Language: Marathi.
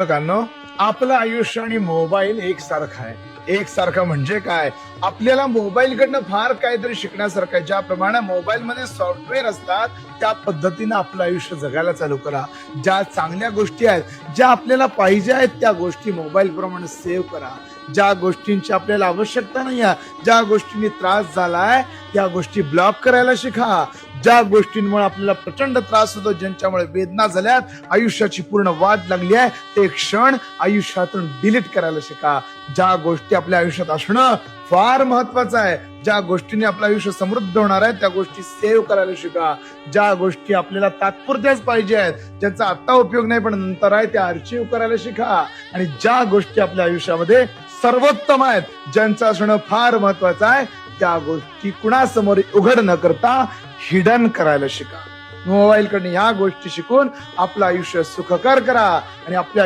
बघांनो, आपलं आयुष्य आणि मोबाईल एकसारखा आहे. एकसारखं म्हणजे काय? आपल्याला मोबाईल कडनं फार काहीतरी शिकण्यासारखं आहे. ज्याप्रमाणे मोबाईल मध्ये सॉफ्टवेअर असतात त्या पद्धतीनं आपलं आयुष्य जगायला चालू करा. ज्या चांगल्या गोष्टी आहेत, ज्या आपल्याला पाहिजे आहेत त्या गोष्टी मोबाईल प्रमाणे सेव्ह करा. ज्या गोष्टींची आपल्याला आवश्यकता नाही आहे, ज्या गोष्टींनी त्रास झालाय त्या गोष्टी ब्लॉक करायला शिका. ज्या गोष्टींमुळे आपल्याला प्रचंड त्रास होतो, ज्यांच्यामुळे वेदना झाल्यात, आयुष्याची पूर्ण वाट लागली आहे, ते क्षण आयुष्यातून डिलीट करायला शिका. ज्या गोष्टी आपल्या आयुष्यात असणं फार महत्वाचं आहे, ज्या गोष्टीने आपलं आयुष्य समृद्ध होणार आहे त्या गोष्टी सेव्ह करायला शिका. ज्या गोष्टी आपल्याला तात्पुरत्याच पाहिजे आहेत, ज्याचा आता उपयोग नाही पण नंतर आहे, त्या आर्चिव्ह करायला शिका. आणि ज्या गोष्टी आपल्या आयुष्यामध्ये सर्वोत्तम आहेत, ज्यांचं असणं फार महत्वाचं आहे, त्या गोष्टी कुणासमोर उघड न करता हिडन करायला शिका. मोबाईल कडे ह्या गोष्टी शिकून आपलं आयुष्य सुखकर करा आणि आपल्या